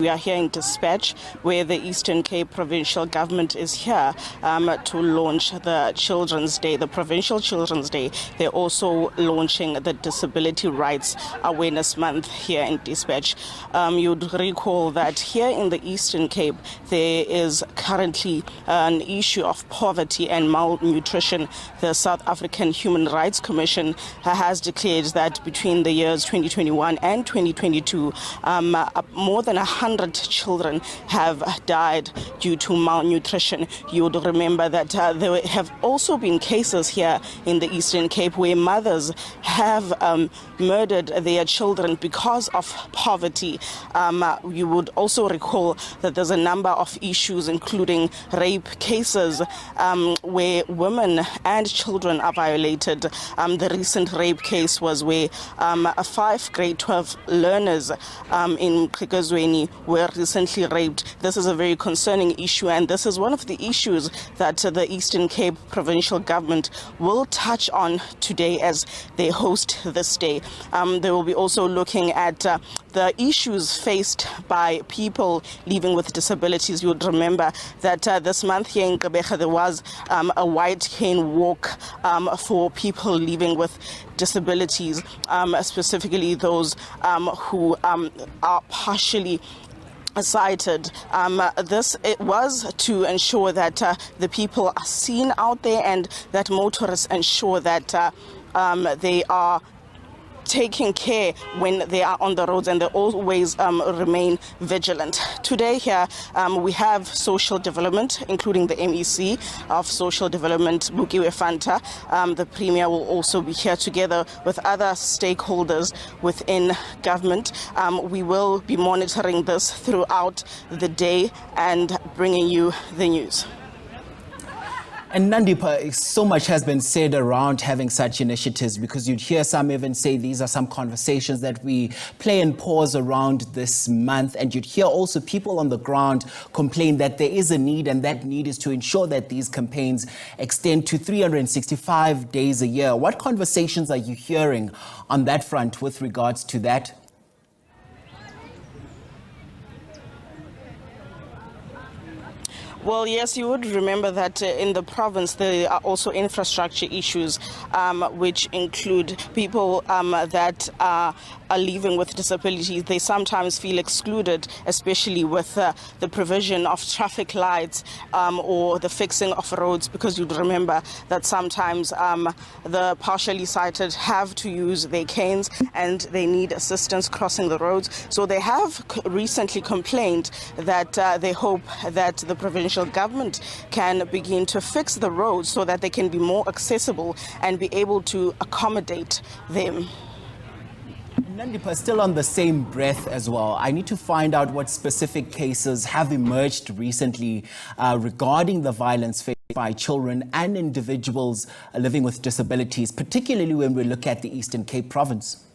We are here in Despatch, where the Eastern Cape Provincial Government is here to launch the Children's Day, the Provincial Children's Day. They're also launching the Disability Rights Awareness Month here in Despatch. You'd recall that here in the Eastern Cape, there is currently an issue of poverty and malnutrition. The South African Human Rights Commission has declared that between the years 2021 and 2022, more than 100 children have died due to malnutrition. You would remember that there have also been cases here in the Eastern Cape where mothers have murdered their children because of poverty. You would also recall that there's a number of issues, including rape cases where women and children are violated. The recent rape case was where 5 grade 12 learners in Kigazweni were recently raped. This is a very concerning issue, and this is one of the issues that the Eastern Cape Provincial Government will touch on today as they host this day. They will be also looking at the issues faced by people living with disabilities. You would remember that this month here in Gqeberha there was a white cane walk for people living with disabilities, specifically those who are partially cited. It was to ensure that the people are seen out there and that motorists ensure that they are taking care when they are on the roads and they always remain vigilant. Today here we have social development, including the MEC of social development, Bukiwe Fanta. The Premier will also be here together with other stakeholders within government. We will be monitoring this throughout the day and bringing you the news. And Nandipa, so much has been said around having such initiatives, because you'd hear some even say these are some conversations that we play and pause around this month. And you'd hear also people on the ground complain that there is a need, and that need is to ensure that these campaigns extend to 365 days a year. What conversations are you hearing on that front with regards to that? Well, yes, you would remember that in the province there are also infrastructure issues, which include people that are living with disabilities. They sometimes feel excluded, especially with the provision of traffic lights or the fixing of roads, because you'd remember that sometimes the partially sighted have to use their canes and they need assistance crossing the roads. So they have recently complained that they hope that the provincial government can begin to fix the roads so that they can be more accessible and be able to accommodate them. Nandipa, still on the same breath as well, I need to find out what specific cases have emerged recently regarding the violence faced by children and individuals living with disabilities, particularly when we look at the Eastern Cape Province.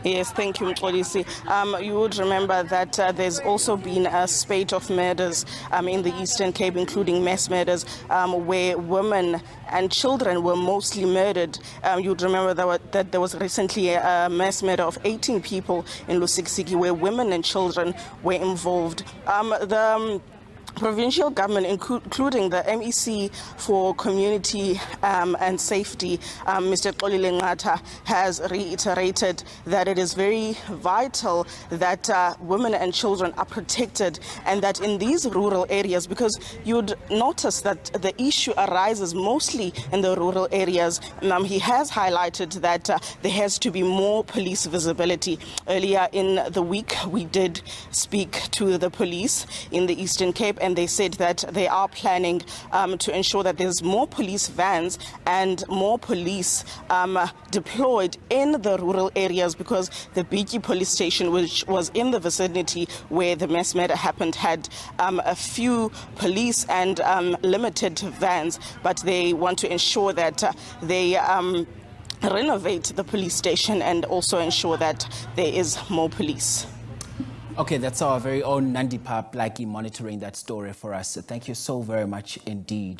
Yes, thank you, Mxolisi. You would remember that there's also been a spate of murders in the Eastern Cape, including mass murders, where women and children were mostly murdered. You'd remember that there was recently a mass murder of 18 people in Lusikisiki, where women and children were involved. The provincial government, including the MEC for Community and Safety, Mr. Xolile Ngata, has reiterated that it is very vital that women and children are protected, and that in these rural areas, because you'd notice that the issue arises mostly in the rural areas, he has highlighted that there has to be more police visibility. Earlier in the week, we did speak to the police in the Eastern Cape, and they said that they are planning to ensure that there's more police vans and more police deployed in the rural areas, because the Biki police station, which was in the vicinity where the mass murder happened, had a few police and limited vans, but they want to ensure that they renovate the police station and also ensure that there is more police. Okay, that's our very own Nandipa Blackie monitoring that story for us. So thank you so very much indeed.